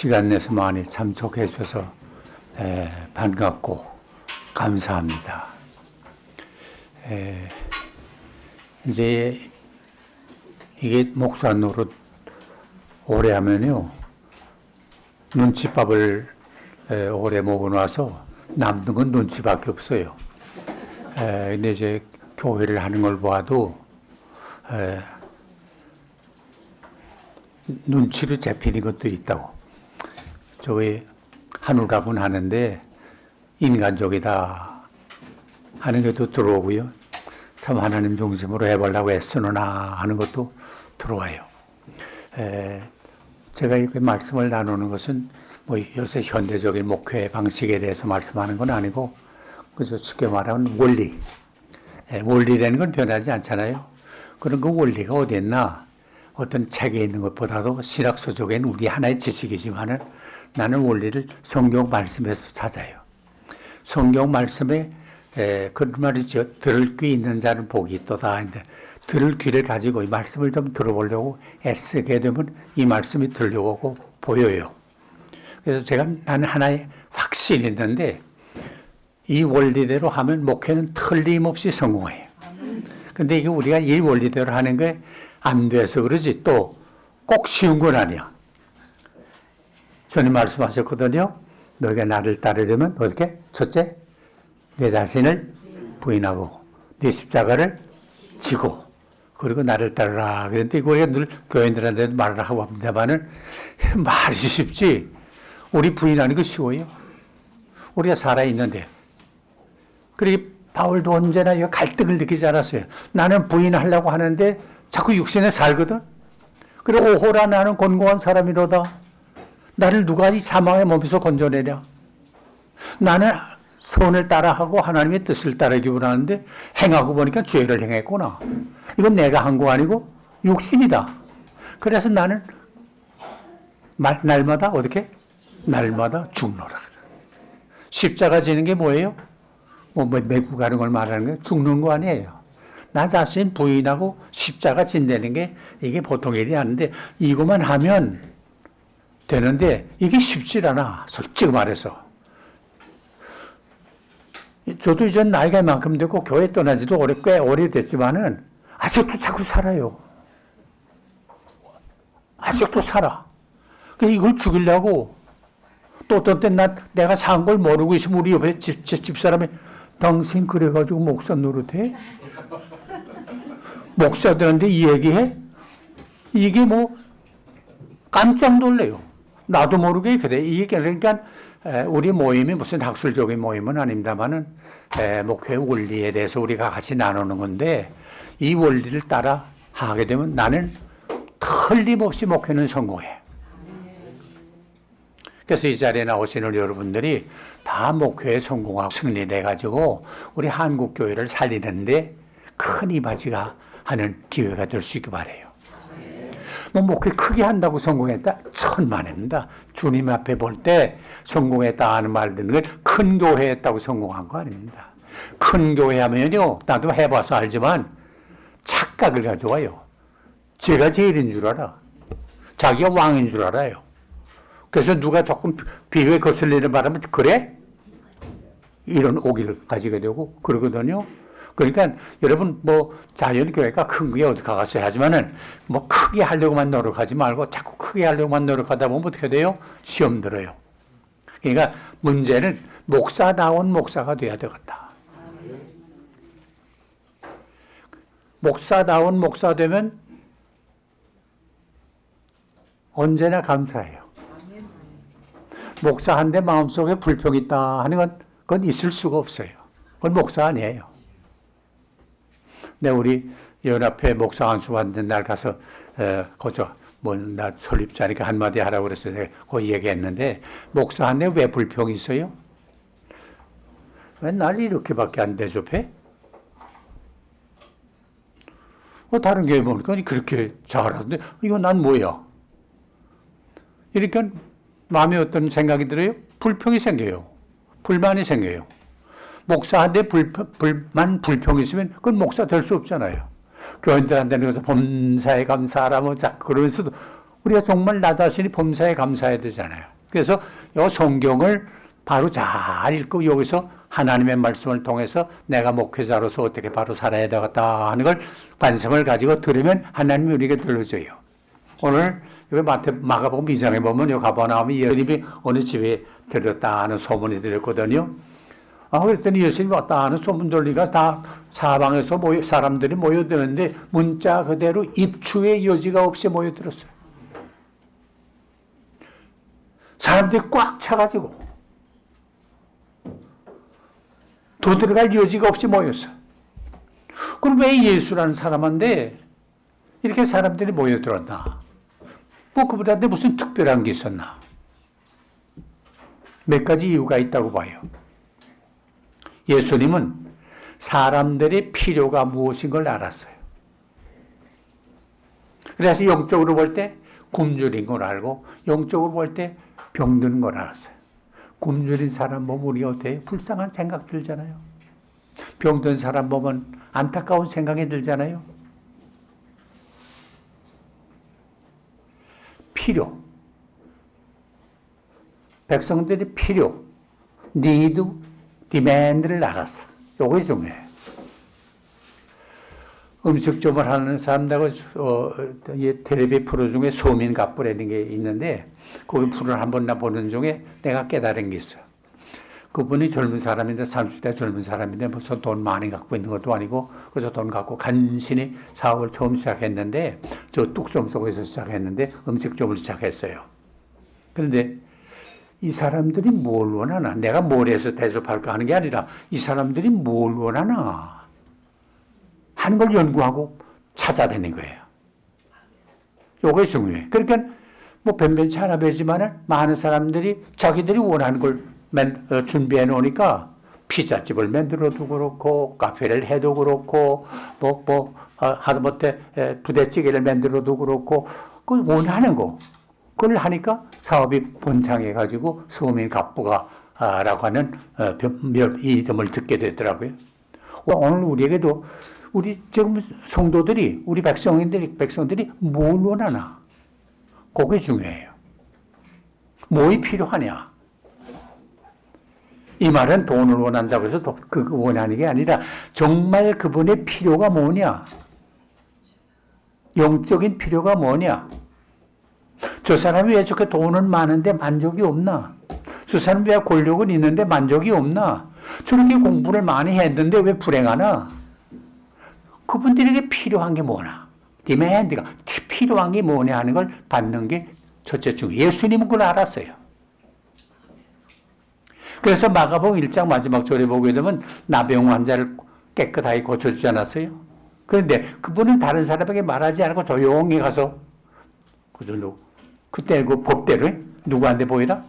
시간 내서 많이 참석해 주셔서 반갑고 감사합니다. 이제 이게 목사 노릇 오래 하면요, 눈칫밥을 오래 먹어놔서 남는 건 눈치밖에 없어요. 근데 이제 교회를 하는 걸 봐도 눈치로 잡히는 것도 있다고. 저희 한우랍은 하는데 인간적이다 하는 것도 들어오고요. 참 하나님 중심으로 해보려고 애쓰느나 하는 것도 들어와요. 제가 이렇게 말씀을 나누는 것은 뭐 요새 현대적인 목회 방식에 대해서 말씀하는 건 아니고, 그래서 쉽게 말하면 원리. 원리라는 건 변하지 않잖아요. 그런 그 원리가 어디 있나? 어떤 책에 있는 것보다도 신학서 쪽에는 우리 하나의 지식이지만은 나는 원리를 성경 말씀에서 찾아요. 성경 말씀에 그런 말이죠. 들을 귀 있는 자는 복이 있도다 하는데, 들을 귀를 가지고 이 말씀을 좀 들어보려고 애쓰게 되면 이 말씀이 들려오고 보여요. 그래서 나는 하나의 확신이 있는데, 이 원리대로 하면 목회는 틀림없이 성공해요. 근데 이게 우리가 이 원리대로 하는 게 안 돼서 그러지, 또 꼭 쉬운 건 아니야. 주님 말씀하셨거든요. 너희가 나를 따르려면 어떻게? 첫째, 내 자신을 부인하고 네 십자가를 지고 그리고 나를 따르라. 그런데 이거 우리가 늘 교인들한테도 말을 하고 합니다만은 말이 쉽지, 우리 부인하는 거 쉬워요. 우리가 살아있는데. 그리고 바울도 언제나 이 갈등을 느끼지 않았어요. 나는 부인하려고 하는데 자꾸 육신에 살거든. 그리고 오호라 나는 곤고한 사람이로다. 나를 누가 이 사망의 몸에서 건져내랴. 나는 선을 따라하고 하나님의 뜻을 따르기 원하는데 행하고 보니까 죄를 행했구나. 이건 내가 한 거 아니고 육신이다. 그래서 나는 날마다 어떻게? 날마다 죽노라. 십자가 지는 게 뭐예요? 메고 가는 걸 말하는 게 죽는 거 아니에요. 나 자신 부인하고 십자가 진다는 게 이게 보통 일이 아닌데, 이것만 하면 되는데 이게 쉽지 않아. 솔직히 말해서. 저도 이제 나이가 이만큼 되고 교회 떠난 지도 꽤 오래됐지만은 아직도 자꾸 살아요. 아직도 살아. 이걸 죽이려고 또 어떤 때 내가 산 걸 모르고 있으면 우리 옆에 집사람이 당신 그래가지고 목사 노릇해? 목사들한테 이 얘기해? 이게 뭐 깜짝 놀래요. 나도 모르게 그래. 이게 그러니까 우리 모임이 무슨 학술적인 모임은 아닙니다만은 목회 원리에 대해서 우리가 같이 나누는 건데, 이 원리를 따라 하게 되면 나는 틀림없이 목회는 성공해. 그래서 이 자리에 나오시는 여러분들이 다 목회에 성공하고 승리해가지고 우리 한국교회를 살리는데 큰 이바지가 하는 기회가 될 수 있길 바라요. 뭐 목회 크게 한다고 성공했다? 천만입니다. 주님 앞에 볼 때 성공했다 하는 말 듣는 건 큰 교회 했다고 성공한 거 아닙니다. 큰 교회 하면요, 나도 해봐서 알지만 착각을 가져와요. 제가 제일인 줄 알아. 자기가 왕인 줄 알아요. 그래서 누가 조금 비교에 거슬리는 바람에 그래? 이런 오기를 가지게 되고 그러거든요. 그러니까 여러분 뭐 자연교회가 큰 게 어디 가서 하지만은 뭐 크게 하려고만 노력하지 말고 자꾸 크게 하려고만 노력하다 보면 어떻게 돼요? 시험 들어요. 그러니까 문제는 목사다운 목사가 돼야 되겠다. 목사다운 목사 되면 언제나 감사해요. 목사한테 마음속에 불평이 있다 하는 건 그건 있을 수가 없어요. 그건 목사 아니에요. 근데 우리 연합회 목사 안수 받는 날 가서 나 설립자니까 한마디 하라고 그래서 내가 그 얘기했는데, 목사한테 왜 불평이 있어요? 왜 날 이렇게밖에 안 대접해? 다른 교회 보니까 그렇게 잘하는데 이거 난 뭐야? 이러니까 마음에 어떤 생각이 들어요? 불평이 생겨요. 불만이 생겨요. 목사한테 불평이 있으면 그건 목사 될 수 없잖아요. 교인들한테는 그래서 범사에 감사하라 뭐 그러면서도 우리가 정말 나 자신이 범사에 감사해야 되잖아요. 그래서 이 성경을 바로 잘 읽고 여기서 하나님의 말씀을 통해서 내가 목회자로서 어떻게 바로 살아야 되겠다 하는 걸 관심을 가지고 들으면 하나님이 우리에게 들려줘요. 오늘 여기 마가복음 2장에 보면 여기 가버나움에 예수님이 어느 집에 들었다 하는 소문이 들었거든요. 그랬더니 예수님이 왔다 하는 소문 들리니까 다 사방에서 사람들이 모여드는데 문자 그대로 입추의 여지가 없이 모여들었어요. 사람들이 꽉 차가지고 더 들어갈 여지가 없이 모였어요. 그럼 왜 예수라는 사람한테 이렇게 사람들이 모여들었나? 뭐 그분한테 무슨 특별한 게 있었나? 몇 가지 이유가 있다고 봐요. 예수님은 사람들의 필요가 무엇인 걸 알았어요. 그래서 영적으로 볼 때 굶주린 걸 알고 영적으로 볼 때 병드는 걸 알았어요. 굶주린 사람 보면 우리가 어때요? 불쌍한 생각 들잖아요. 병든 사람 보면 안타까운 생각이 들잖아요. 필요. 백성들의 필요, need, demand를 알았어. 요게 중요해요. 음식점을 하는 사람들하고 텔레비 프로 중에 소민갑부라는 게 있는데 그 프로를 한번 보는 중에 내가 깨달은 게 있어요. 그분이 젊은 사람인데 30대 젊은 사람인데 무슨 돈 많이 갖고 있는 것도 아니고 그래서 돈 갖고 간신히 사업을 처음 시작했는데 저 뚝섬 속에서 시작했는데 음식점을 시작했어요. 그런데 이 사람들이 뭘 원하나? 내가 뭘 해서 대접할까 하는 게 아니라 이 사람들이 뭘 원하나? 하는 걸 연구하고 찾아내는 거예요. 요게 중요해. 그러니까 뭐 변변치 않아 보이지만은 많은 사람들이 자기들이 원하는 걸 준비해 놓으니까 피자집을 만들어도 그렇고 카페를 해도 그렇고 하다못해 부대찌개를 만들어도 그렇고 그 원하는 거 그걸 하니까 사업이 번창해 가지고 서민갑부가라고 하는 이름을 듣게 되더라고요. 오늘 우리에게도 우리 지금 성도들이 우리 백성들이 뭘 원하나? 그게 중요해요. 뭐이 필요하냐? 이 말은 돈을 원한다고 해서 그 원하는 게 아니라 정말 그분의 필요가 뭐냐? 영적인 필요가 뭐냐? 저 사람이 왜 저렇게 돈은 많은데 만족이 없나? 저 사람이 왜 권력은 있는데 만족이 없나? 저렇게 공부를 많이 했는데 왜 불행하나? 그분들에게 필요한 게 뭐나? 디맨드가 필요한 게 뭐냐 하는 걸 받는 게 첫째 중요해요. 예수님은 그걸 알았어요. 그래서 마가복음 1장 마지막 절에 보게 되면 나병 환자를 깨끗하게 고쳐주지 않았어요? 그런데 그분은 다른 사람에게 말하지 않고 조용히 가서 그때 그 법대로 누구한테 보이라?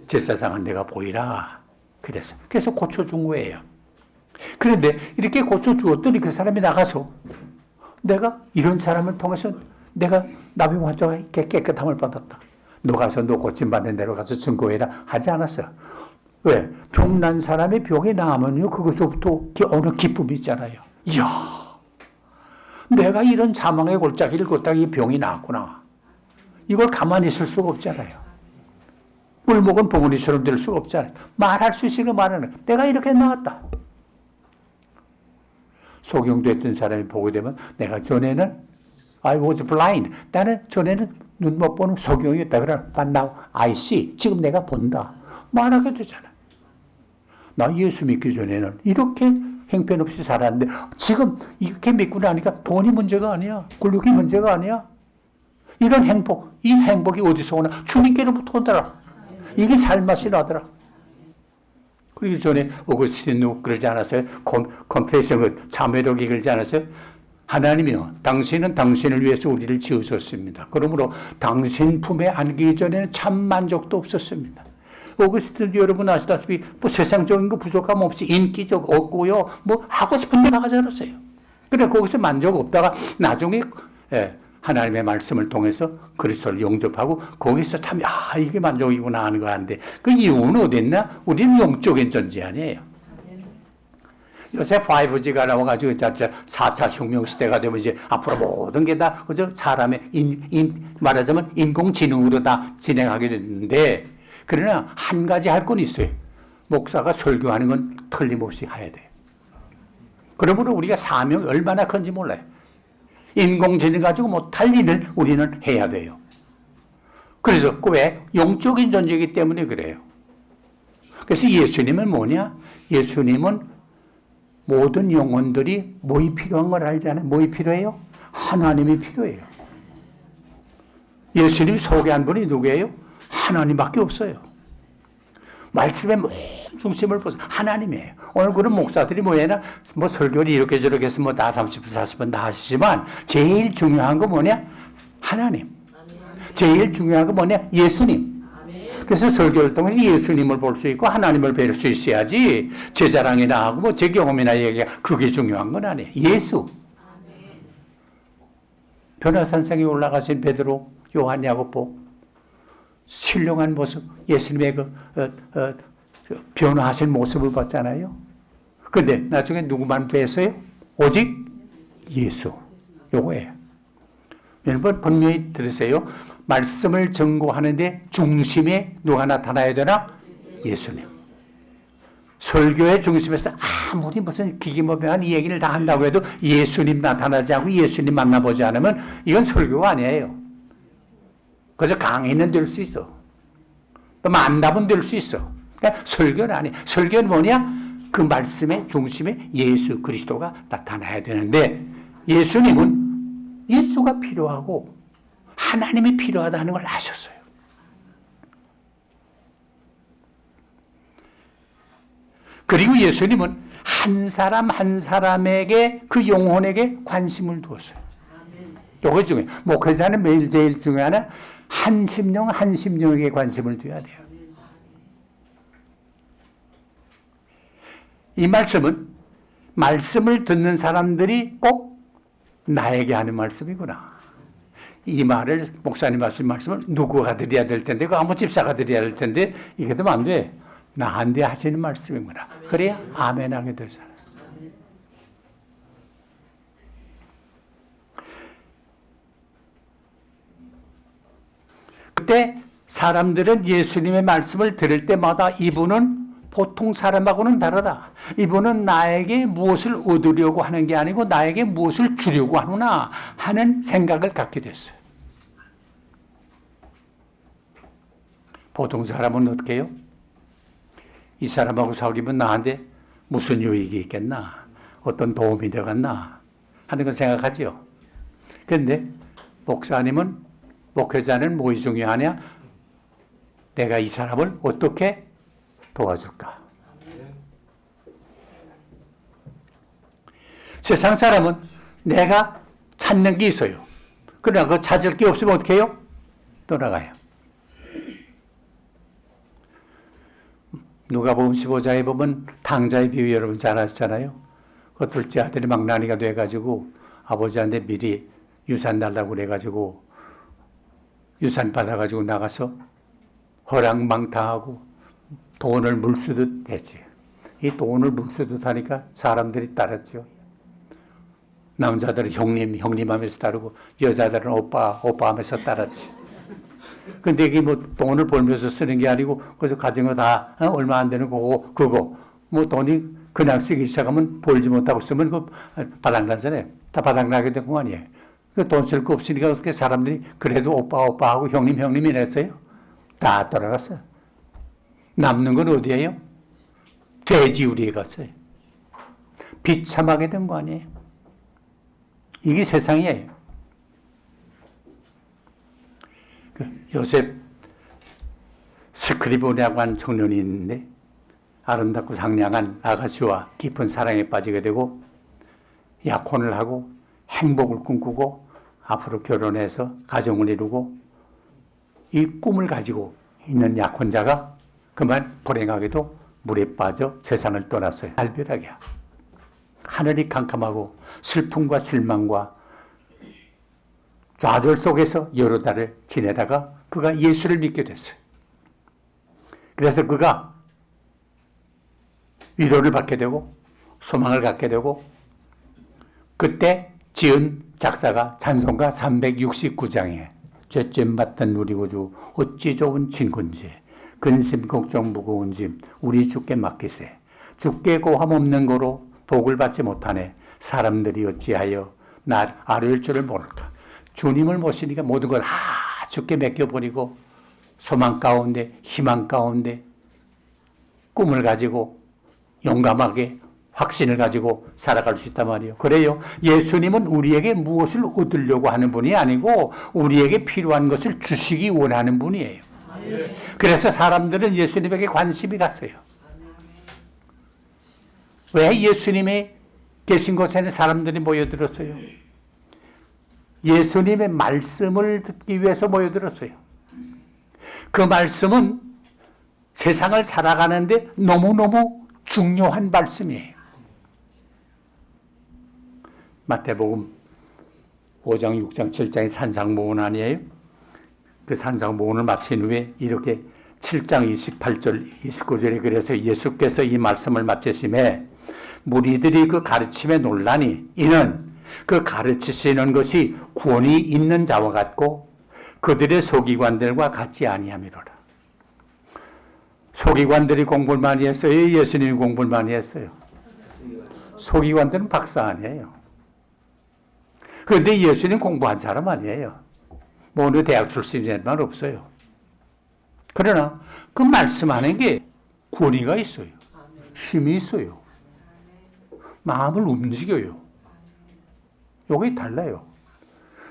제사장한 내가 보이라. 그래서 고쳐준 거예요. 그런데 이렇게 고쳐주었더니 그 사람이 나가서 내가 이런 사람을 통해서 내가 나병 환자가 깨끗함을 받았다. 너 가서 너 고침받는 데로 가서 증거해라 하지 않았어요. 왜? 병난 사람의 병이 나으면요 그것부터 어느 기쁨이 있잖아요. 이야, 내가 이런 사망의 골짜기를 걷다가 이 병이 나았구나. 이걸 가만히 있을 수가 없잖아요. 울먹은 봉우리처럼 될 수가 없잖아요. 말할 수 있으니까 말하는 내가 이렇게 나왔다. 소경됐던 사람이 보게 되면 내가 전에는 I was blind. 나는 전에는 눈 못 보는 소경이었다. 그러나 but now I see. 지금 내가 본다. 말하게 되잖아. 나 예수 믿기 전에는 이렇게 형편없이 살았는데 지금 이렇게 믿고 나니까 돈이 문제가 아니야. 권력이 문제가 아니야. 이런 행복, 이 행복이 어디서 오나? 주님께로부터 오더라. 이게 살맛이 나더라. 그러기 전에 오거스틴 그러지 않았어요? 컴페이션을 자매록이 그러지 않았어요? 하나님이요, 당신은 당신을 위해서 우리를 지으셨습니다. 그러므로 당신 품에 안기기 전에는 참 만족도 없었습니다. 오거스틴 여러분 아시다시피 뭐 세상적인 거 부족함 없이 인기적 없고요, 뭐 하고 싶은 데 나가지 않았어요. 그래 거기서 만족 없다가 나중에 하나님의 말씀을 통해서 그리스도를 영접하고 거기서 참 이게 만족이구나 하는 거 하는데 그 이유는 어디 있나? 우리는 영적인 존재 아니에요. 요새 5G가 나와가지고 4차 혁명 시대가 되면 이제 앞으로 모든 게 다 그저 사람의 말하자면 인공지능으로 다 진행하게 됐는데, 그러나 한 가지 할 건 있어요. 목사가 설교하는 건 틀림없이 해야 돼요. 그러므로 우리가 사명이 얼마나 큰지 몰라요. 인공지능 가지고 못할 일을 우리는 해야 돼요. 그래서 왜? 영적인 존재이기 때문에 그래요. 그래서 예수님은 뭐냐? 예수님은 모든 영혼들이 뭐이 필요한 걸 알잖아요. 뭐이 필요해요? 하나님이 필요해요. 예수님 소개한 분이 누구예요? 하나님밖에 없어요. 말씀의 모든 중심을 보세요. 하나님이에요. 오늘 그런 목사들이 뭐냐? 뭐 설교를 이렇게 저렇게 해서 뭐 다 30분, 40분 다 하시지만 제일 중요한 거 뭐냐? 하나님. 제일 중요한 거 뭐냐? 예수님. 그래서 설교를 통해서 예수님을 볼 수 있고 하나님을 뵐 수 있어야지 제 자랑이나 하고 뭐 제 경험이나 얘기가 그게 중요한 건 아니에요. 예수. 변화산상에 올라가신 베드로, 요한, 야고보 신령한 모습, 예수님의 변화하신 모습을 봤잖아요. 근데 나중에 누구만 뵀어요? 오직 예수. 요거예요. 여러분 분명히 들으세요. 말씀을 전고하는데 중심에 누가 나타나야 되나? 예수님. 설교의 중심에서 아무리 무슨 기기모명한 얘기를 다 한다고 해도 예수님 나타나지 않고 예수님 만나보지 않으면 이건 설교가 아니에요. 그래서 강의는 될 수 있어. 또 만답은 될 수 있어. 그러니까 설교는 아니에요. 설교는 뭐냐? 그 말씀의 중심에 예수 그리스도가 나타나야 되는데 예수님은 예수가 필요하고 하나님이 필요하다는 걸 아셨어요. 그리고 예수님은 한 사람 한 사람에게 그 영혼에게 관심을 두었어요. 요거 중에 목회자는 매일 제일 중요한 한 심령 한 심령에게 관심을 둬야 돼요. 이 말씀은 말씀을 듣는 사람들이 꼭 나에게 하는 말씀이구나. 이 말을 목사님 하신 말씀을 누구가 드려야 될 텐데 그 아무 집사가 드려야 될 텐데 이게 되면 안 돼. 나한테 하시는 말씀이구나. 그래야 아멘 하게 되잖아. 그때 사람들은 예수님의 말씀을 들을 때마다 이분은 보통 사람하고는 다르다. 이분은 나에게 무엇을 얻으려고 하는 게 아니고 나에게 무엇을 주려고 하구나 하는 생각을 갖게 됐어요. 보통 사람은 어떻게 해요? 이 사람하고 사귀면 나한테 무슨 유익이 있겠나? 어떤 도움이 되겠나? 하는 걸 생각하죠. 그런데 목사님은, 목회자는 무엇이 중요하냐? 내가 이 사람을 어떻게 도와줄까? 세상 사람은 내가 찾는 게 있어요. 그러나 그 찾을 게 없으면 어떻게 해요? 떠나가요. 누가복음 15장에 보면 탕자의 비유 여러분 잘 아시잖아요. 그 둘째 아들이 망나니가 돼가지고 아버지한테 미리 유산 달라고 그래가지고 유산 받아가지고 나가서 허랑방탕하고 돈을 물쓰듯 했지. 이 돈을 물쓰듯 하니까 사람들이 따랐죠. 남자들은 형님, 형님 하면서 따르고 여자들은 오빠, 오빠 하면서 따랐지. 근데 이게 뭐 돈을 벌면서 쓰는 게 아니고 그래서 가진 거 다 얼마 안 되는 거고 그거 뭐 돈이 그냥 쓰기 시작하면 벌지 못하고 쓰면 그 바닥나잖아요. 다 바닥나게 된 거 아니에요. 그 돈 쓸 거 없으니까 어떻게 사람들이 그래도 오빠 오빠 하고 형님 형님 이랬어요. 다 돌아갔어요. 남는 건 어디예요? 돼지우리에 갔어요. 비참하게 된 거 아니에요. 이게 세상이에요. 요셉 스크리브라고 한 청년이 있는데 아름답고 상냥한 아가씨와 깊은 사랑에 빠지게 되고 약혼을 하고 행복을 꿈꾸고 앞으로 결혼해서 가정을 이루고 이 꿈을 가지고 있는 약혼자가 그만 불행하게도 물에 빠져 세상을 떠났어요. 알벼락이야. 하늘이 캄캄하고 슬픔과 실망과 좌절 속에서 여러 달을 지내다가 그가 예수를 믿게 됐어요. 그래서 그가 위로를 받게 되고 소망을 갖게 되고, 그때 지은 작사가 찬송가 369장에 죄점 받던 우리 구주 어찌 좋은 친구인지 근심 걱정 무거운 짐 우리 주께 맡기세. 주께 고함 없는 거로 복을 받지 못하네. 사람들이 어찌하여 날 아뢰을 줄을 모를까. 주님을 모시니까 모든 걸 주께 맡겨버리고 소망 가운데 희망 가운데 꿈을 가지고 용감하게 확신을 가지고 살아갈 수 있단 말이에요. 그래요. 예수님은 우리에게 무엇을 얻으려고 하는 분이 아니고 우리에게 필요한 것을 주시기 원하는 분이에요. 그래서 사람들은 예수님에게 관심이 갔어요. 왜 예수님이 계신 곳에는 사람들이 모여들었어요? 예수님의 말씀을 듣기 위해서 모여들었어요. 그 말씀은 세상을 살아가는데 너무너무 중요한 말씀이에요. 마태복음 5장, 6장, 7장이 산상모훈 아니에요? 그 산상모훈을 마친 후에 이렇게 7장 28절, 29절에 그래서 예수께서 이 말씀을 마치심에 무리들이 그 가르침에 놀라니 이는 그 가르치시는 것이 권위 있는 자와 같고 그들의 서기관들과 같지 아니함이로라. 서기관들이 공부를 많이 했어요? 예수님이 공부를 많이 했어요? 서기관들은 박사 아니에요. 그런데 예수님 공부한 사람 아니에요. 뭐 어느 대학 출신이란 없어요. 그러나 그 말씀하는 게 권위가 있어요. 힘이 있어요. 마음을 움직여요. 요게 달라요.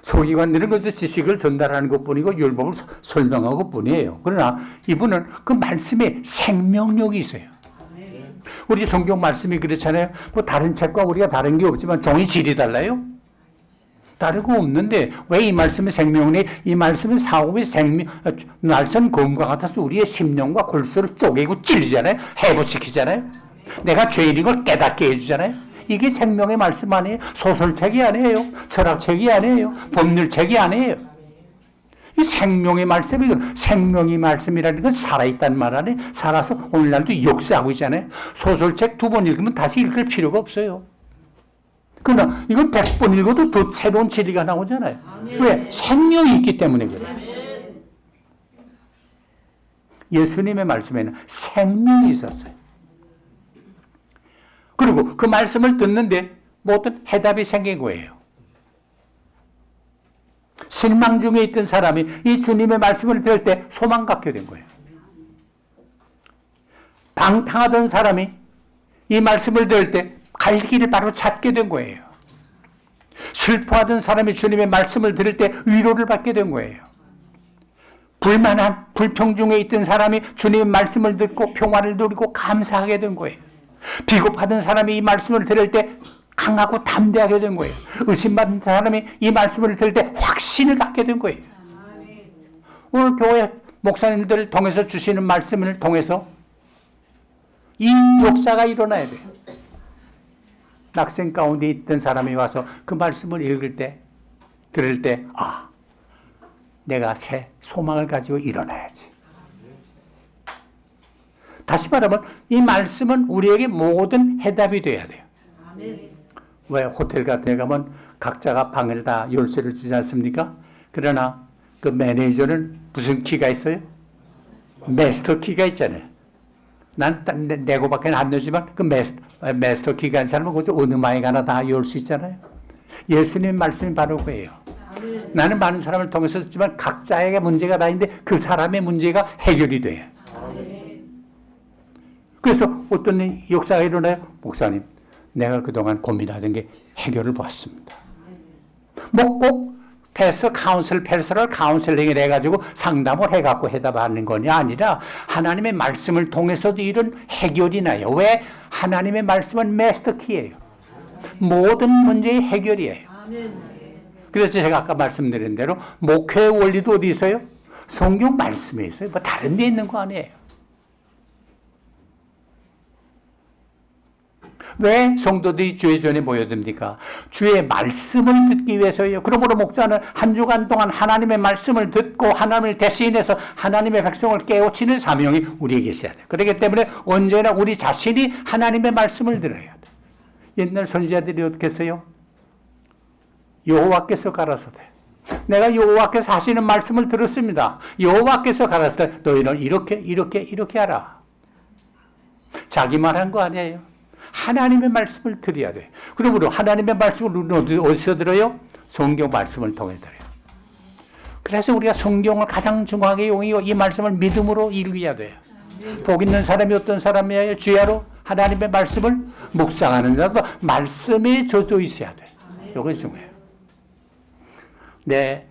서기관들은 그저 지식을 전달하는 것뿐이고 율법을 설명하는 것뿐이에요. 그러나 이분은 그 말씀에 생명력이 있어요. 우리 성경 말씀이 그렇잖아요. 뭐 다른 책과 우리가 다른 게 없지만 종이 질이 달라요? 다르고 없는데 왜 이 말씀의 생명力, 이 말씀의 사고의 생명, 날선 검과 같아서 우리의 심령과 골수를 쪼개고 찔리잖아요. 해부시키잖아요. 내가 죄인인 걸 깨닫게 해주잖아요. 이게 생명의 말씀 아니에요. 소설책이 아니에요. 철학책이 아니에요. 법률책이 아니에요. 이 생명의 말씀이거든. 생명의 말씀이라는 건 살아있다는 말 아니에요. 살아서 오늘날도 역사하고 있잖아요. 소설책 2번 읽으면 다시 읽을 필요가 없어요. 그러나 이건 100번 읽어도 더 새로운 진리가 나오잖아요. 왜? 생명이 있기 때문에 그래요. 예수님의 말씀에는 생명이 있었어요. 그리고 그 말씀을 듣는데 모든 해답이 생긴 거예요. 실망 중에 있던 사람이 이 주님의 말씀을 들을 때 소망 갖게 된 거예요. 방탕하던 사람이 이 말씀을 들을 때 갈 길을 바로 찾게 된 거예요. 슬퍼하던 사람이 주님의 말씀을 들을 때 위로를 받게 된 거예요. 불만한 불평 중에 있던 사람이 주님의 말씀을 듣고 평화를 누리고 감사하게 된 거예요. 비겁하던 사람이 이 말씀을 들을 때 강하고 담대하게 된 거예요. 의심받은 사람이 이 말씀을 들을 때 확신을 갖게 된 거예요. 오늘 교회 목사님들을 통해서 주시는 말씀을 통해서 이 역사가 일어나야 돼요. 낙생 가운데 있던 사람이 와서 그 말씀을 읽을 때, 들을 때, 내가 새 소망을 가지고 일어나야지. 다시 말하면 이 말씀은 우리에게 모든 해답이 돼야 돼요. 왜 호텔 같은 데 가면 각자가 방을 다 열쇠를 주지 않습니까? 그러나 그 매니저는 무슨 키가 있어요? 마스터 키가 있잖아요. 난 내고밖에 안 되지만 그 마스터 키가 있는 사람은 그저 어느 방에 가나 다 열 수 있잖아요. 예수님 말씀이 바로 그예요. 나는 많은 사람을 통해서 듣지만 각자에게 문제가 다 있는데 그 사람의 문제가 해결이 돼요. 그래서 어떤 역사가 일어나요? 목사님, 내가 그동안 고민하던 게 해결을 보았습니다. 뭐 꼭 패스터럴 카운슬링을 해가지고 상담을 해갖고 해답하는 것이 아니라 하나님의 말씀을 통해서도 이런 해결이 나요. 왜? 하나님의 말씀은 마스터키예요. 모든 문제의 해결이에요. 그래서 제가 아까 말씀드린 대로 목회의 원리도 어디 있어요? 성경 말씀에 있어요. 뭐 다른 데 있는 거 아니에요. 왜 성도들이 주의 전에 모여듭니까? 주의 말씀을 듣기 위해서예요. 그러므로 목자는 한 주간 동안 하나님의 말씀을 듣고 하나님을 대신해서 하나님의 백성을 깨우치는 사명이 우리에게 있어야 돼요. 그렇기 때문에 언제나 우리 자신이 하나님의 말씀을 들어야 돼요. 옛날 선지자들이 어떻게 했어요? 여호와께서 가라사대. 내가 여호와께서 하시는 말씀을 들었습니다. 여호와께서 가라사대. 너희는 이렇게 하라. 자기 말한 거 아니에요. 하나님의 말씀을 드려야 돼. 그러므로 하나님의 말씀을 우리는 어디서 들어요? 성경 말씀을 통해 들어요. 그래서 우리가 성경을 가장 중요하게 여기고 이 말씀을 믿음으로 읽어야 돼요. 복 있는 사람이 어떤 사람이에요? 주야로 하나님의 말씀을 묵상하는 자도 말씀에 젖어 있어야 돼. 이것이 중요해요. 내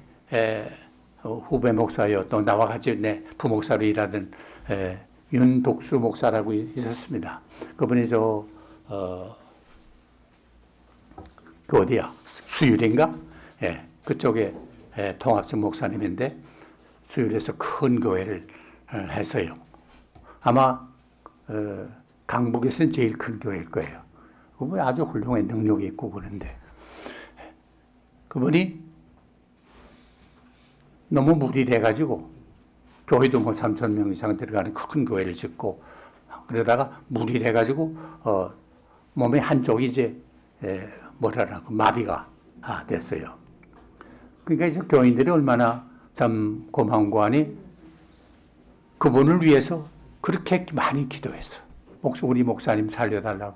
후배 목사요, 또 나와 같이 내 부목사로 일하던 윤독수 목사라고 있었습니다. 그분이 그 어디야? 수율인가? 예, 그쪽에 통합적 목사님인데 수율에서 큰 교회를 했어요. 아마 강북에서는 제일 큰 교회일 거예요. 그분이 아주 훌륭한 능력이 있고 그런데 그분이 너무 무리돼가지고 교회도 뭐 3,000명 이상 들어가는 큰 교회를 짓고 그러다가 무리돼가지고 몸의 한쪽이 이제 뭐라고 마비가 됐어요. 그러니까 이제 교인들이 얼마나 참 고마운 거 아니 그분을 위해서 그렇게 많이 기도했어. 우리 목사님 살려달라고.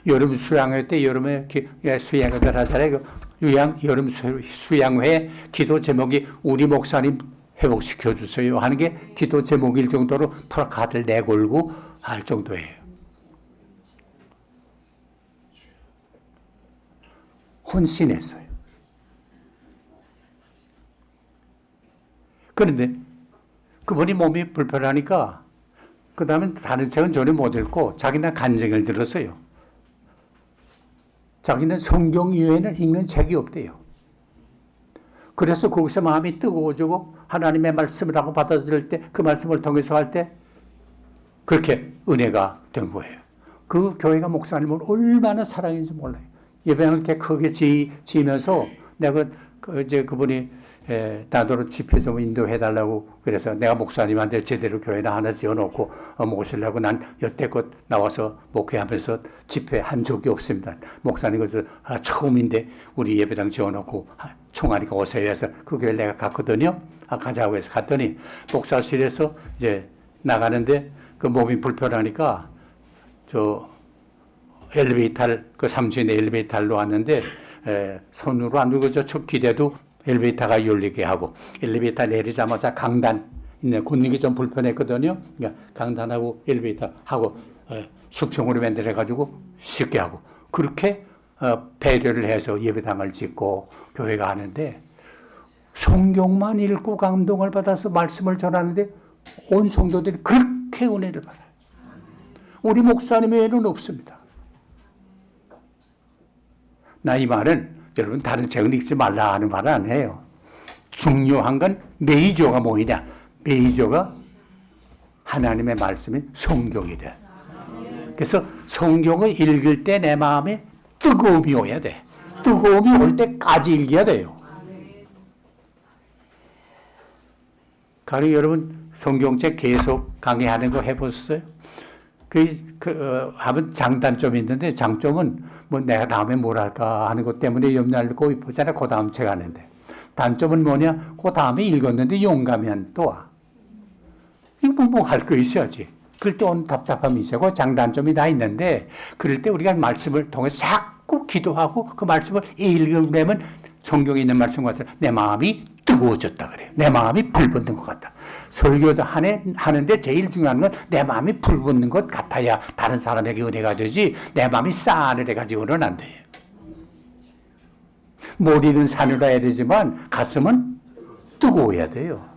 여름 수양회 때 여름에 수양회들 하잖아요. 여름 수양회 기도 제목이 우리 목사님 회복시켜 주세요 하는 게 기도 제목일 정도로 프라카드를 내걸고 할 정도예요. 헌신했어요. 그런데 그분이 몸이 불편하니까 그 다음에 다른 책은 전혀 못 읽고 자기는 간증을 들었어요. 자기는 성경 이외에는 읽는 책이 없대요. 그래서 거기서 마음이 뜨거워지고 하나님의 말씀을 하고 받아들일 때 그 말씀을 통해서 할 때 그렇게 은혜가 된 거예요. 그 교회가 목사님을 얼마나 사랑했는지 몰라요. 예배당을 이렇게 크게 지으면서 내가 이제 그분이 나더러 집회 좀 인도해달라고 그래서 내가 목사님한테 제대로 교회나 하나 지어놓고 모시려고 난 여태껏 나와서 목회하면서 집회한 적이 없습니다. 목사님 그래서 처음인데 우리 예배당 지어놓고 총알이가 오세요 해서 그 교회 내가 갔거든요. 가자고 해서 갔더니 목사실에서 이제 나가는데 그 몸이 불편하니까 엘리베이터를 그 3층에 엘리베이터로 왔는데 손으로 안 누르고 저 기대도 엘리베이터가 열리게 하고 엘리베이터 내리자마자 강단 걷는 게 좀 불편했거든요. 그러니까 강단하고 엘리베이터 하고 수평으로 만들어 가지고 쉽게 하고 그렇게 배려를 해서 예배당을 짓고 교회가 하는데 성경만 읽고 감동을 받아서 말씀을 전하는데 온 성도들이 그렇게 은혜를 받아요. 우리 목사님 외에는 없습니다. 나 이 말은 여러분 다른 책을 읽지 말라 하는 말은 아니에요. 중요한 건 메이저가 뭐냐? 메이저가 하나님의 말씀인 성경이래. 그래서 성경을 읽을 때 내 마음에 뜨거움이 오야 돼. 뜨거움이 올 때까지 읽어야 돼요. 가령 여러분 성경책 계속 강의하는 거 해보셨어요? 하면 장단점이 있는데 장점은 뭐 내가 다음에 뭘 할까 하는 것 때문에 염려하고 있잖아요. 그 다음 책 하는데. 단점은 뭐냐? 그 다음에 읽었는데 용감이 안 떠와. 이거 뭐 할 거 있어야지. 그럴 때 오는 답답함이 있고 장단점이 다 있는데 그럴 때 우리가 말씀을 통해서 자꾸 기도하고 그 말씀을 읽으면 성경에 있는 말씀 같은 내 마음이 뜨거워졌다 그래요. 내 마음이 불붙는 것 같다. 설교도 하는데 제일 중요한 건 내 마음이 불붙는 것 같아야 다른 사람에게 은혜가 되지 내 마음이 싸늘해가지고는 안 돼요. 머리는 사늘해야 되지만 가슴은 뜨거워야 돼요.